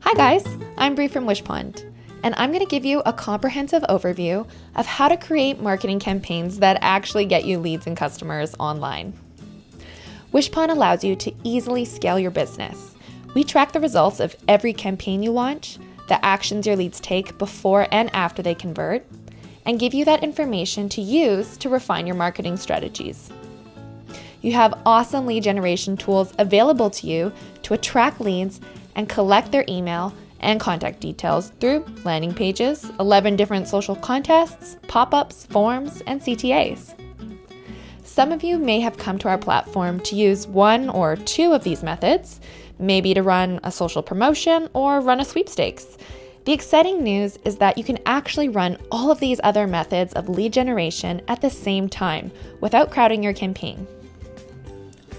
Hi guys, I'm Bree from Wishpond, and I'm going to give you a comprehensive overview of how to create marketing campaigns that actually get you leads and customers online. Wishpond allows you to easily scale your business. We track the results of every campaign you launch, the actions your leads take before and after they convert, and give you that information to use to refine your marketing strategies. You have awesome lead generation tools available to you to attract leads and collect their email and contact details through landing pages, 11 different social contests, pop-ups, forms, and CTAs. Some of you may have come to our platform to use one or two of these methods, maybe to run a social promotion or run a sweepstakes. The exciting news is that you can actually run all of these other methods of lead generation at the same time without crowding your campaign.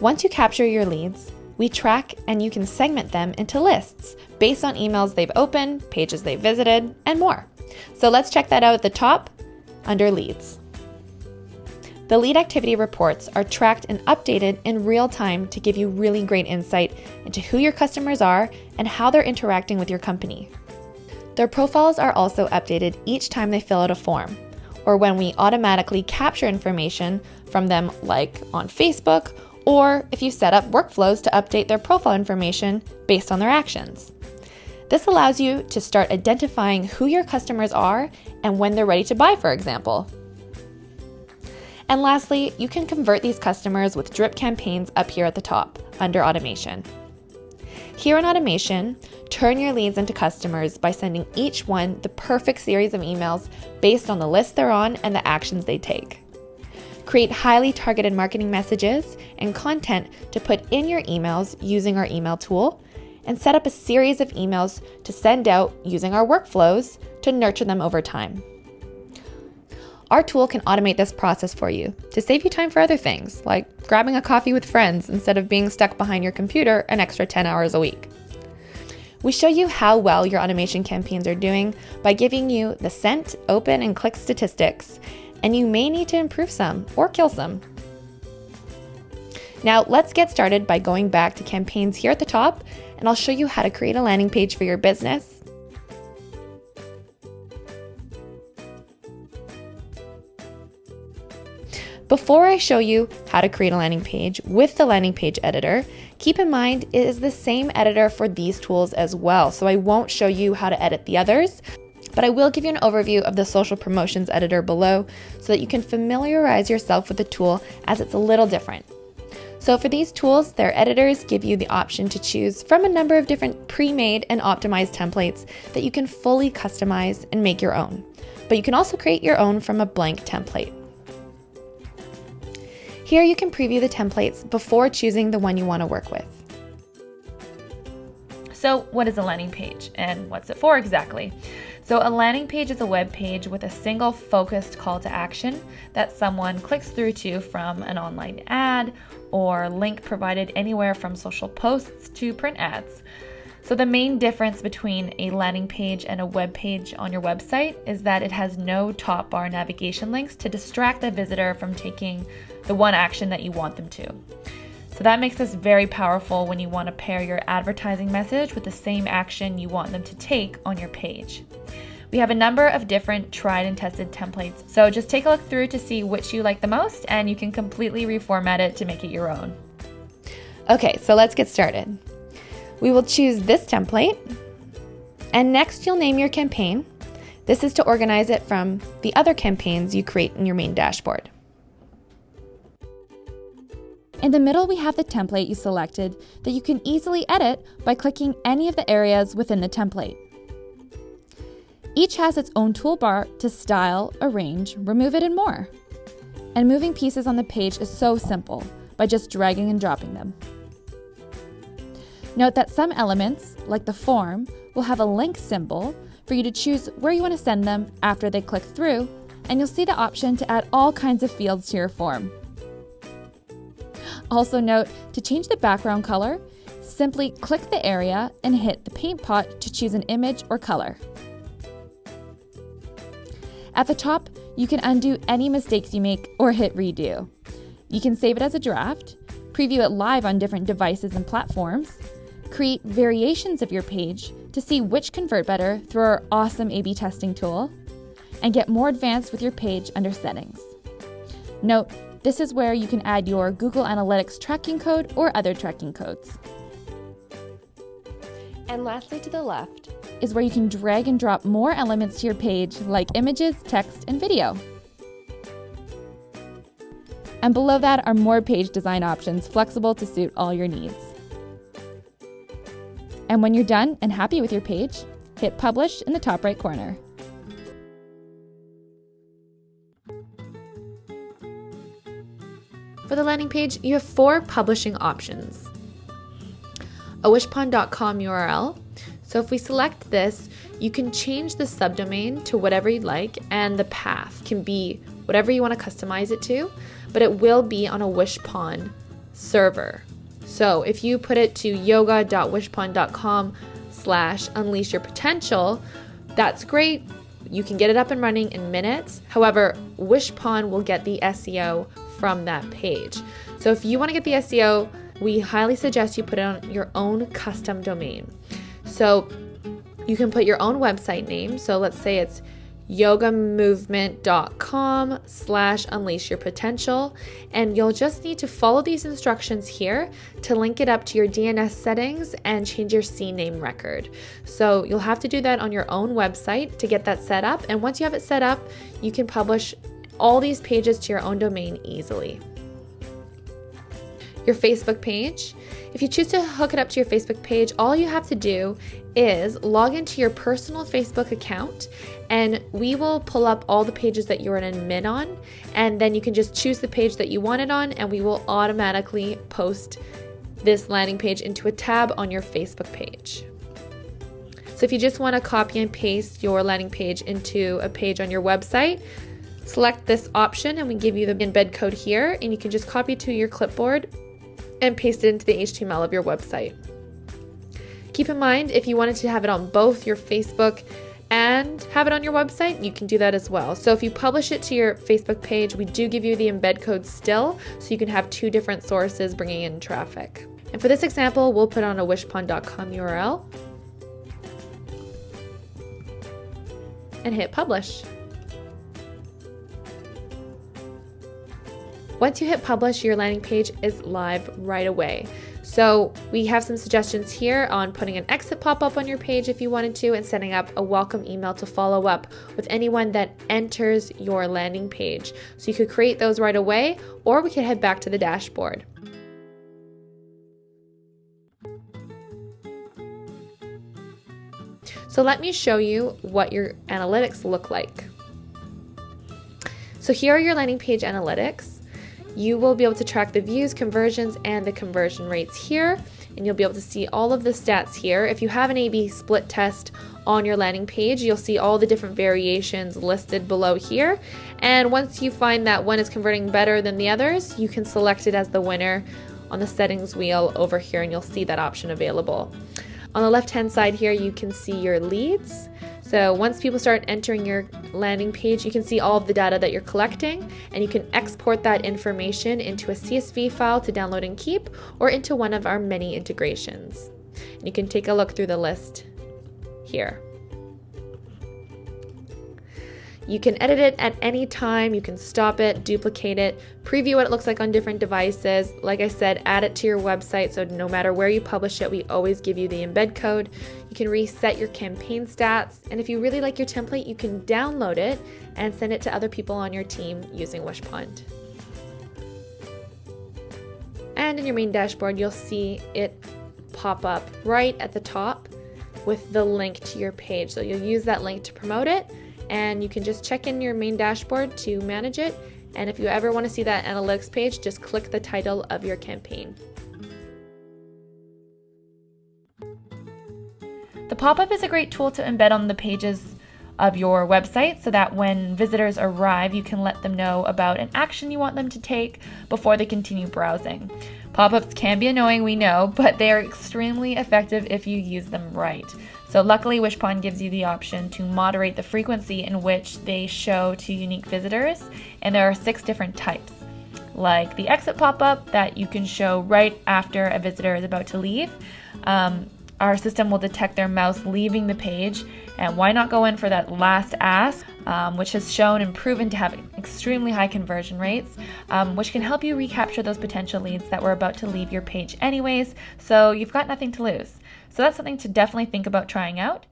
Once you capture your leads, we track and you can segment them into lists based on emails they've opened, pages they've visited, and more. So let's check that out at the top under leads. The lead activity reports are tracked and updated in real time to give you really great insight into who your customers are and how they're interacting with your company. Their profiles are also updated each time they fill out a form, or when we automatically capture information from them, like on Facebook, or if you set up workflows to update their profile information based on their actions. This allows you to start identifying who your customers are and when they're ready to buy, for example. And lastly, you can convert these customers with drip campaigns up here at the top under automation. Here in automation, turn your leads into customers by sending each one the perfect series of emails based on the list they're on and the actions they take. Create highly targeted marketing messages and content to put in your emails using our email tool, and set up a series of emails to send out using our workflows to nurture them over time. Our tool can automate this process for you to save you time for other things, like grabbing a coffee with friends instead of being stuck behind your computer an extra 10 hours a week. We show you how well your automation campaigns are doing by giving you the sent, open, and click statistics, and you may need to improve some or kill some. Now let's get started by going back to campaigns here at the top, and I'll show you how to create a landing page for your business. Before I show you how to create a landing page with the landing page editor, keep in mind it is the same editor for these tools as well, so I won't show you how to edit the others, but I will give you an overview of the social promotions editor below so that you can familiarize yourself with the tool, as it's a little different. So for these tools, their editors give you the option to choose from a number of different pre-made and optimized templates that you can fully customize and make your own. But you can also create your own from a blank template. Here you can preview the templates before choosing the one you want to work with. So what is a landing page and what's it for exactly? So a landing page is a web page with a single focused call to action that someone clicks through to from an online ad or link provided anywhere from social posts to print ads. So the main difference between a landing page and a web page on your website is that it has no top bar navigation links to distract the visitor from taking the one action that you want them to. So that makes this very powerful when you want to pair your advertising message with the same action you want them to take on your page. We have a number of different tried and tested templates, so just take a look through to see which you like the most, and you can completely reformat it to make it your own. Okay, so let's get started. We will choose this template, and next you'll name your campaign. This is to organize it from the other campaigns you create in your main dashboard. In the middle, we have the template you selected that you can easily edit by clicking any of the areas within the template. Each has its own toolbar to style, arrange, remove it, and more. And moving pieces on the page is so simple by just dragging and dropping them. Note that some elements, like the form, will have a link symbol for you to choose where you want to send them after they click through, and you'll see the option to add all kinds of fields to your form. Also note, to change the background color, simply click the area and hit the paint pot to choose an image or color. At the top, you can undo any mistakes you make or hit redo. You can save it as a draft, preview it live on different devices and platforms, create variations of your page to see which convert better through our awesome A/B testing tool, and get more advanced with your page under Settings. Note, this is where you can add your Google Analytics tracking code or other tracking codes. And lastly, to the left, is where you can drag and drop more elements to your page like images, text, and video. And below that are more page design options flexible to suit all your needs. And when you're done and happy with your page, hit Publish in the top right corner. For the landing page, you have 4 publishing options. A wishpond.com URL. So if we select this, you can change the subdomain to whatever you'd like, and the path can be whatever you want to customize it to, but it will be on a Wishpond server. So if you put it to yoga.wishpond.com/unleash your potential, that's great. You can get it up and running in minutes. However, Wishpond will get the SEO from that page. So if you want to get the SEO, we highly suggest you put it on your own custom domain. So you can put your own website name. So let's say it's yogamovement.com/unleash your potential. And you'll just need to follow these instructions here to link it up to your DNS settings and change your CNAME record. So you'll have to do that on your own website to get that set up. And once you have it set up, you can publish all these pages to your own domain easily. Your Facebook page. If you choose to hook it up to your Facebook page, all you have to do is log into your personal Facebook account, and we will pull up all the pages that you're an admin on, and then you can just choose the page that you want it on, and we will automatically post this landing page into a tab on your Facebook page. So if you just want to copy and paste your landing page into a page on your website, select this option and we give you the embed code here, and you can just copy it to your clipboard and paste it into the HTML of your website. Keep in mind, if you wanted to have it on both your Facebook and have it on your website, you can do that as well. So if you publish it to your Facebook page, we do give you the embed code still, so you can have 2 different sources bringing in traffic. And for this example, we'll put on a wishpond.com URL and hit publish. Once you hit publish, your landing page is live right away. So we have some suggestions here on putting an exit pop-up on your page if you wanted to, and setting up a welcome email to follow up with anyone that enters your landing page. So you could create those right away, or we could head back to the dashboard. So let me show you what your analytics look like. So here are your landing page analytics. You will be able to track the views, conversions, and the conversion rates here, and you'll be able to see all of the stats here. If you have an A/B split test on your landing page, you'll see all the different variations listed below here. And once you find that one is converting better than the others, you can select it as the winner on the settings wheel over here, and you'll see that option available. On the left-hand side here, you can see your leads. So once people start entering your landing page, you can see all of the data that you're collecting, and you can export that information into a CSV file to download and keep, or into one of our many integrations. And you can take a look through the list here. You can edit it at any time, you can stop it, duplicate it, preview what it looks like on different devices. Like I said, add it to your website, so no matter where you publish it, we always give you the embed code. You can reset your campaign stats, and if you really like your template, you can download it and send it to other people on your team using Wishpond. And in your main dashboard, you'll see it pop up right at the top with the link to your page. So you'll use that link to promote it, and you can just check in your main dashboard to manage it. And if you ever want to see that analytics page, just click the title of your campaign. The pop-up is a great tool to embed on the pages of your website, so that when visitors arrive, you can let them know about an action you want them to take before they continue browsing. Pop-ups can be annoying, we know, but they are extremely effective if you use them right. So luckily, Wishpond gives you the option to moderate the frequency in which they show to unique visitors, and there are 6 different types. like the exit pop-up that you can show right after a visitor is about to leave. Our system will detect their mouse leaving the page, and why not go in for that last ask, which has shown and proven to have extremely high conversion rates, which can help you recapture those potential leads that were about to leave your page anyways, so you've got nothing to lose. So that's something to definitely think about trying out.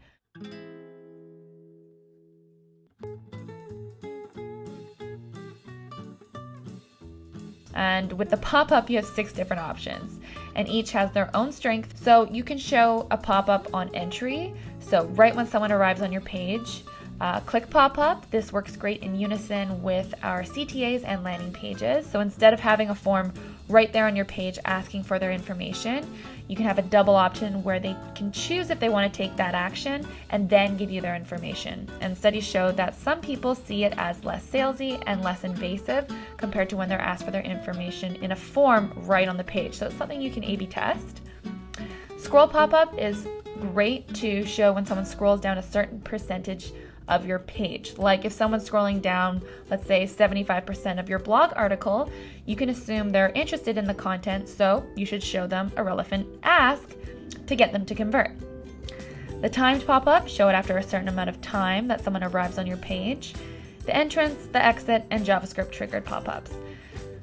And with the pop-up, you have 6 different options, and each has their own strength. So you can show a pop-up on entry, so right when someone arrives on your page. Click pop-up. This works great in unison with our CTAs and landing pages. So instead of having a form right there on your page asking for their information, you can have a double option where they can choose if they want to take that action and then give you their information. And studies show that some people see it as less salesy and less invasive compared to when they're asked for their information in a form right on the page. So it's something you can A/B test. Scroll pop-up is great to show when someone scrolls down a certain percentage of your page. Like if someone's scrolling down, let's say 75% of your blog article, you can assume they're interested in the content, so you should show them a relevant ask to get them to convert. The timed pop-up, show it after a certain amount of time that someone arrives on your page. The entrance, the exit, and JavaScript triggered pop-ups.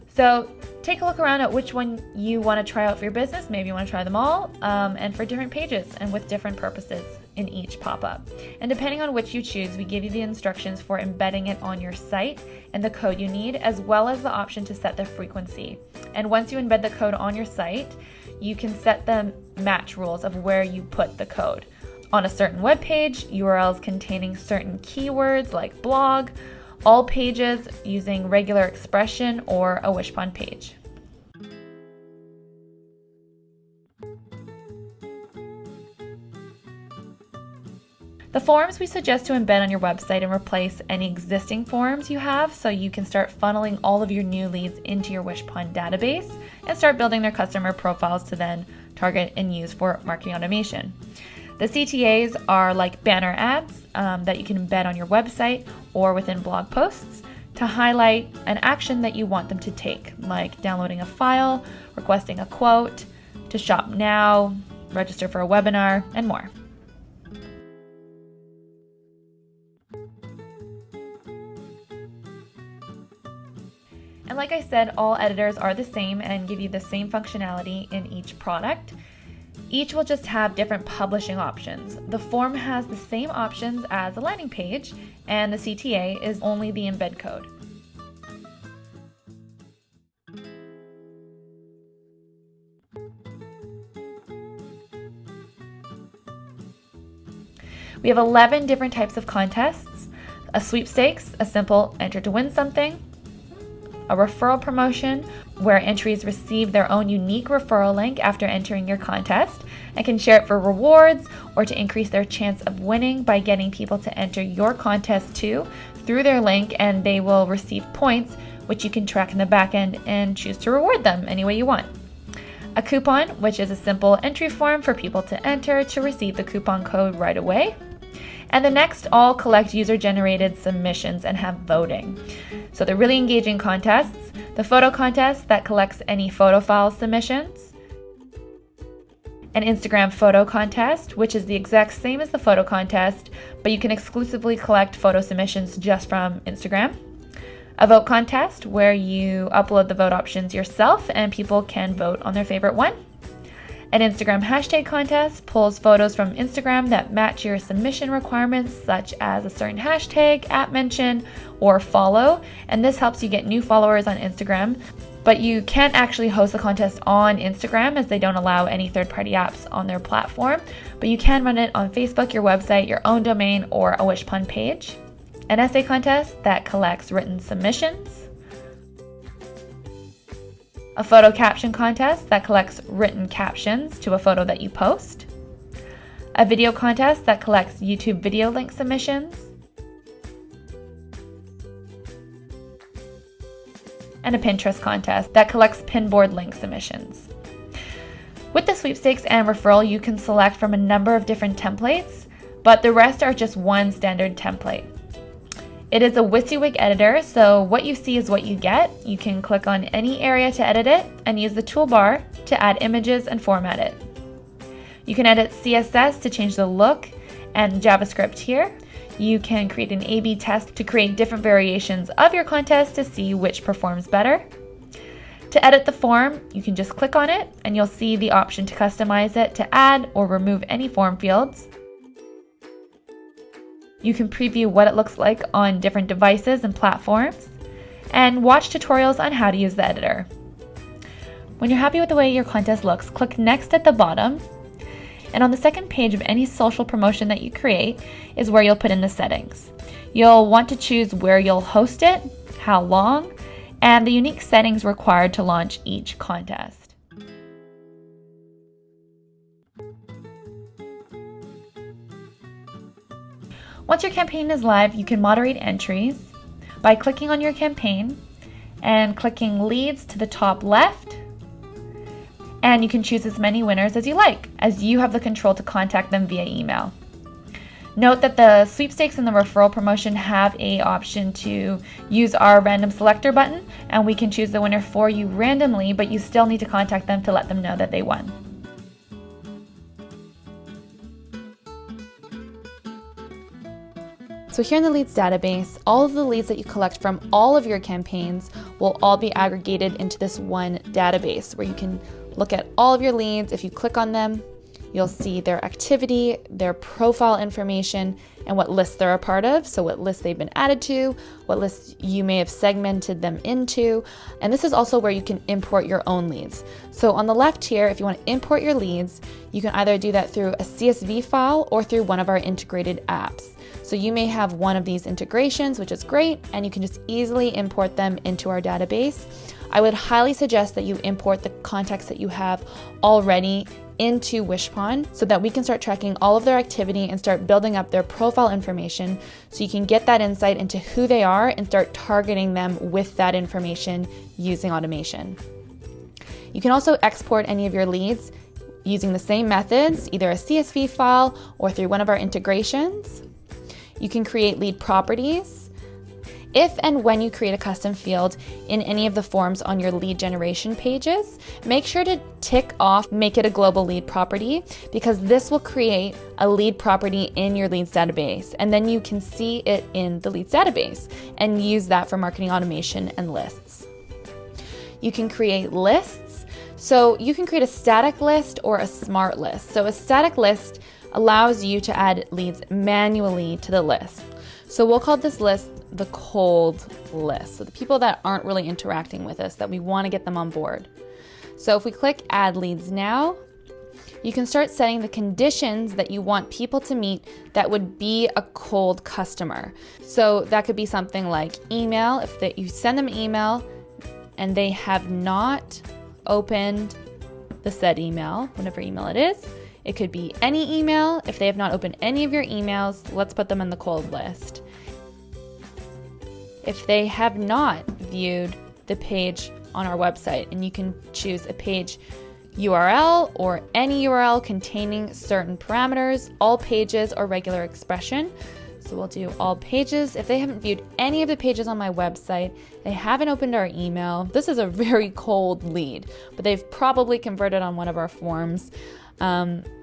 So take a look around at which one you want to try out for your business. Maybe you want to try them all, and for different pages and with different purposes in each pop-up. And depending on which you choose, we give you the instructions for embedding it on your site and the code you need, as well as the option to set the frequency. And once you embed the code on your site, you can set the match rules of where you put the code. On a certain web page, URLs containing certain keywords like blog, all pages using regular expression, or a Wishpond page. The forms we suggest to embed on your website and replace any existing forms you have, so you can start funneling all of your new leads into your Wishpond database and start building their customer profiles to then target and use for marketing automation. The CTAs are like banner ads that you can embed on your website or within blog posts to highlight an action that you want them to take, like downloading a file, requesting a quote, to shop now, register for a webinar, and more. And like I said, all editors are the same and give you the same functionality in each product. Each will just have different publishing options. The form has the same options as a landing page, and the CTA is only the embed code. We have 11 different types of contests: a sweepstakes, a simple enter to win something, a referral promotion, where entries receive their own unique referral link after entering your contest and can share it for rewards or to increase their chance of winning by getting people to enter your contest too through their link, and they will receive points which you can track in the back end and choose to reward them any way you want. A coupon, which is a simple entry form for people to enter to receive the coupon code right away. And the next all collect user-generated submissions and have voting. So they're really engaging contests. The photo contest that collects any photo file submissions. An Instagram photo contest, which is the exact same as the photo contest, but you can exclusively collect photo submissions just from Instagram. A vote contest, where you upload the vote options yourself and people can vote on their favorite one. An Instagram hashtag contest pulls photos from Instagram that match your submission requirements, such as a certain hashtag, at mention, or follow, and this helps you get new followers on Instagram. But you can't actually host the contest on Instagram, as they don't allow any third-party apps on their platform, but you can run it on Facebook, your website, your own domain, or a Wishpond page. An essay contest that collects written submissions. A photo caption contest that collects written captions to a photo that you post. A video contest that collects YouTube video link submissions. And a Pinterest contest that collects Pinboard link submissions. With the sweepstakes and referral, you can select from a number of different templates, but the rest are just one standard template. It is a WYSIWYG editor, so what you see is what you get. You can click on any area to edit it and use the toolbar to add images and format it. You can edit CSS to change the look and JavaScript here. You can create an A/B test to create different variations of your contest to see which performs better. To edit the form, you can just click on it and you'll see the option to customize it to add or remove any form fields. You can preview what it looks like on different devices and platforms, and watch tutorials on how to use the editor. When you're happy with the way your contest looks, click Next at the bottom, and on the second page of any social promotion that you create is where you'll put in the settings. You'll want to choose where you'll host it, how long, and the unique settings required to launch each contest. Once your campaign is live, you can moderate entries by clicking on your campaign and clicking Leads to the top left, and you can choose as many winners as you like, as you have the control to contact them via email. Note that the sweepstakes and the referral promotion have an option to use our random selector button, and we can choose the winner for you randomly, but you still need to contact them to let them know that they won. So here in the leads database, all of the leads that you collect from all of your campaigns will all be aggregated into this one database where you can look at all of your leads. If you click on them, you'll see their activity, their profile information, and what lists they're a part of. So what lists they've been added to, what lists you may have segmented them into. And this is also where you can import your own leads. So on the left here, if you want to import your leads, you can either do that through a CSV file or through one of our integrated apps. So you may have one of these integrations, which is great, and you can just easily import them into our database. I would highly suggest that you import the contacts that you have already into Wishpond so that we can start tracking all of their activity and start building up their profile information so you can get that insight into who they are and start targeting them with that information using automation. You can also export any of your leads using the same methods, either a CSV file or through one of our integrations. You can create lead properties. If and when you create a custom field in any of the forms on your lead generation pages, make sure to tick off Make it a global lead property, because this will create a lead property in your leads database, and then you can see it in the leads database and use that for marketing automation and lists. You can create lists. So you can create a static list or a smart list. So a static list allows you to add leads manually to the list. So we'll call this list the cold list. So the people that aren't really interacting with us, that we want to get them on board. So if we click Add Leads Now, you can start setting the conditions that you want people to meet that would be a cold customer. So that could be something like email. If you send them an email and they have not opened the said email, whatever email it is. It could be any email. If they have not opened any of your emails, let's put them in the cold list. If they have not viewed the page on our website, and you can choose a page URL or any URL containing certain parameters, all pages or regular expression. So we'll do all pages. If they haven't viewed any of the pages on my website, they haven't opened our email, this is a very cold lead, but they've probably converted on one of our forms.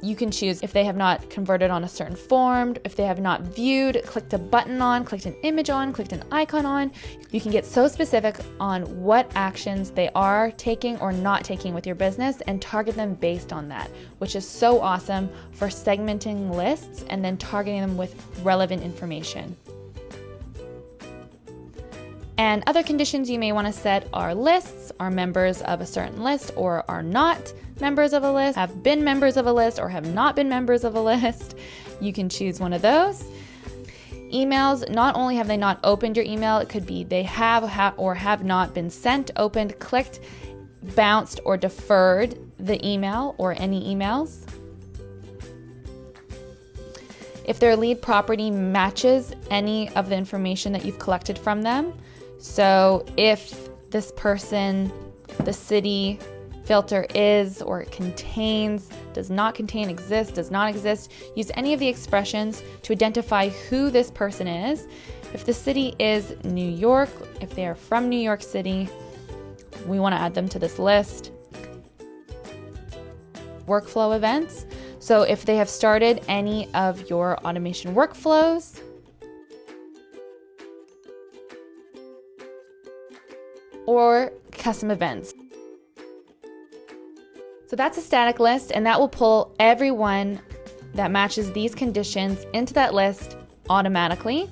You can choose if they have not converted on a certain form, if they have not viewed, clicked a button on, clicked an image on, clicked an icon on. You can get so specific on what actions they are taking or not taking with your business and target them based on that, which is so awesome for segmenting lists and then targeting them with relevant information. And other conditions you may want to set are lists, are members of a certain list or are not members of a list, have been members of a list or have not been members of a list. You can choose one of those. Emails, not only have they not opened your email, it could be they have or have not been sent, opened, clicked, bounced, or deferred the email or any emails. If their lead property matches any of the information that you've collected from them. So if this person, the city, filter is or contains, does not contain, exist, does not exist. Use any of the expressions to identify who this person is. If the city is New York, if they are from New York City, we want to add them to this list. Workflow events. So if they have started any of your automation workflows, or custom events. So that's a static list, and that will pull everyone that matches these conditions into that list automatically.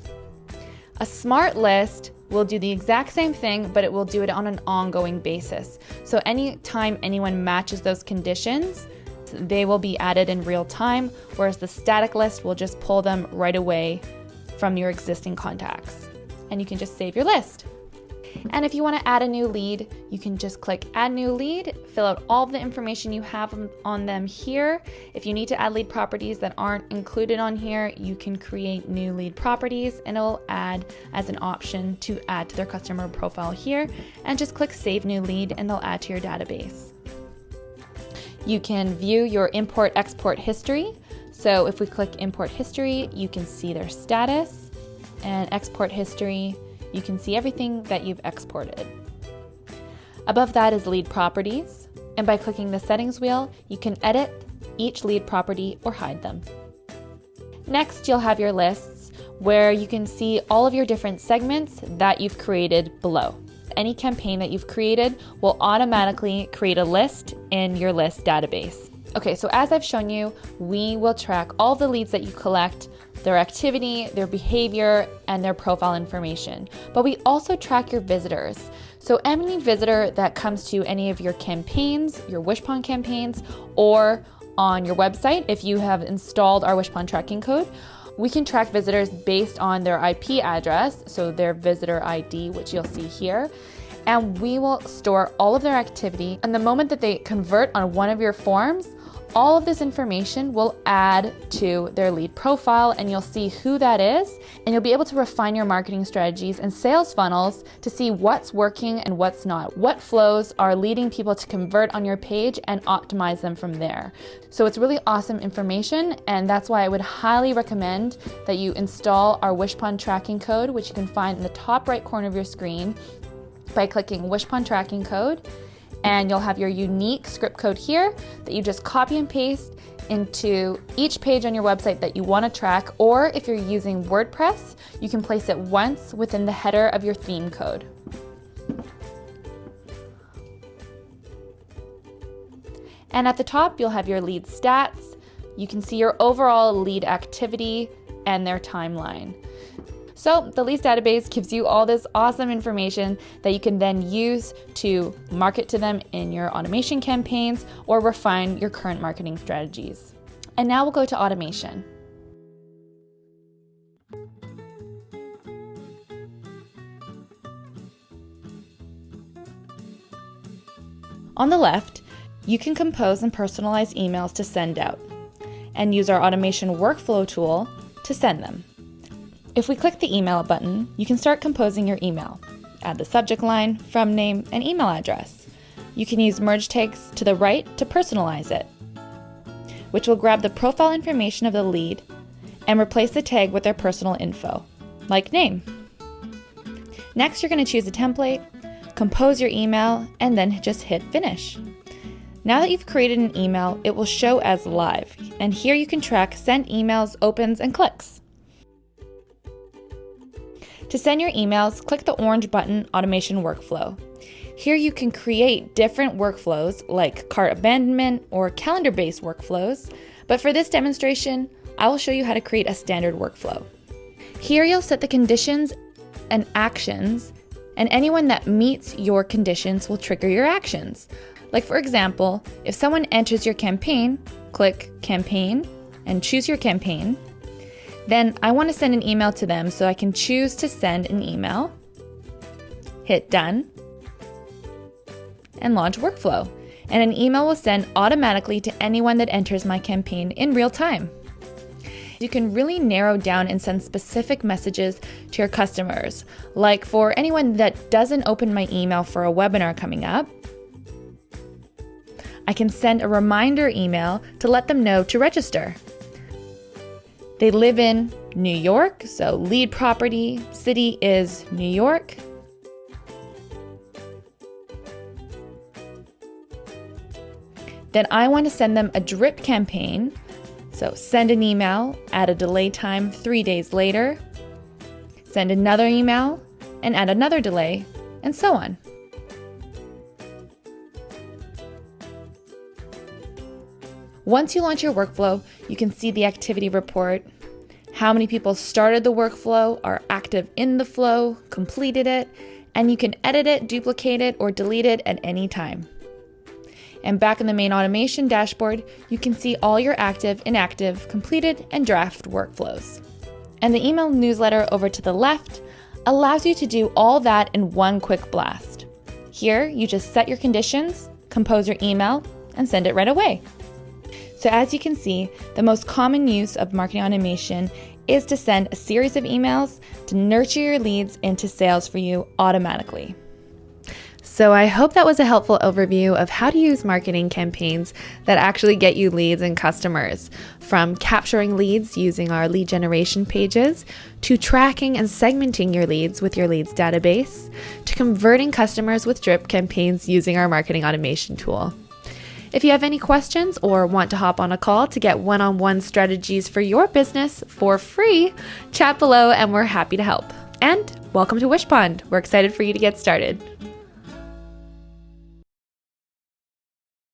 A smart list will do the exact same thing, but it will do it on an ongoing basis. So anytime anyone matches those conditions, they will be added in real time, whereas the static list will just pull them right away from your existing contacts. And you can just save your list. And if you want to add a new lead, you can just click Add New Lead, fill out all the information you have on them here. If you need to add lead properties that aren't included on here, you can create new lead properties and it will add as an option to add to their customer profile here. And just click Save New Lead and they'll add to your database. You can view your import-export history. So if we click Import History, you can see their status, and Export History, you can see everything that you've exported. Above that is lead properties, and by clicking the settings wheel, you can edit each lead property or hide them. Next, you'll have your lists where you can see all of your different segments that you've created below. Any campaign that you've created will automatically create a list in your list database. Okay, so as I've shown you, we will track all the leads that you collect, their activity, their behavior, and their profile information. But we also track your visitors. So any visitor that comes to any of your campaigns, your Wishpond campaigns, or on your website, if you have installed our Wishpond tracking code, we can track visitors based on their IP address, so their visitor ID, which you'll see here. And we will store all of their activity. And the moment that they convert on one of your forms, all of this information will add to their lead profile and you'll see who that is, and you'll be able to refine your marketing strategies and sales funnels to see what's working and what's not, what flows are leading people to convert on your page and optimize them from there. So it's really awesome information, and that's why I would highly recommend that you install our Wishpond tracking code, which you can find in the top right corner of your screen by clicking Wishpond tracking code. And you'll have your unique script code here that you just copy and paste into each page on your website that you want to track, or if you're using WordPress, you can place it once within the header of your theme code. And at the top, you'll have your lead stats. You can see your overall lead activity and their timeline. So the leads database gives you all this awesome information that you can then use to market to them in your automation campaigns or refine your current marketing strategies. And now we'll go to automation. On the left, you can compose and personalize emails to send out and use our automation workflow tool to send them. If we click the email button, you can start composing your email. Add the subject line, from name, and email address. You can use merge tags to the right to personalize it, which will grab the profile information of the lead and replace the tag with their personal info, like name. Next, you're going to choose a template, compose your email, and then just hit finish. Now that you've created an email, it will show as live, and here you can track sent emails, opens, and clicks. To send your emails, click the orange button, Automation Workflow. Here you can create different workflows like cart abandonment or calendar-based workflows, but for this demonstration, I will show you how to create a standard workflow. Here you'll set the conditions and actions, and anyone that meets your conditions will trigger your actions. Like for example, if someone enters your campaign, click Campaign and choose your campaign. Then I want to send an email to them, so I can choose to send an email, hit Done, and launch workflow. And an email will send automatically to anyone that enters my campaign in real time. You can really narrow down and send specific messages to your customers. Like for anyone that doesn't open my email for a webinar coming up, I can send a reminder email to let them know to register. They live in New York, so lead property city is New York. Then I want to send them a drip campaign. So send an email, add a delay time 3 days later, send another email, and add another delay, and so on. Once you launch your workflow, you can see the activity report, how many people started the workflow, are active in the flow, completed it, and you can edit it, duplicate it, or delete it at any time. And back in the main automation dashboard, you can see all your active, inactive, completed, and draft workflows. And the email newsletter over to the left allows you to do all that in one quick blast. Here, you just set your conditions, compose your email, and send it right away. So as you can see, the most common use of marketing automation is to send a series of emails to nurture your leads into sales for you automatically. So I hope that was a helpful overview of how to use marketing campaigns that actually get you leads and customers, from capturing leads using our lead generation pages, to tracking and segmenting your leads with your leads database, to converting customers with drip campaigns using our marketing automation tool. If you have any questions or want to hop on a call to get one-on-one strategies for your business for free, chat below and we're happy to help. And welcome to Wishpond. We're excited for you to get started.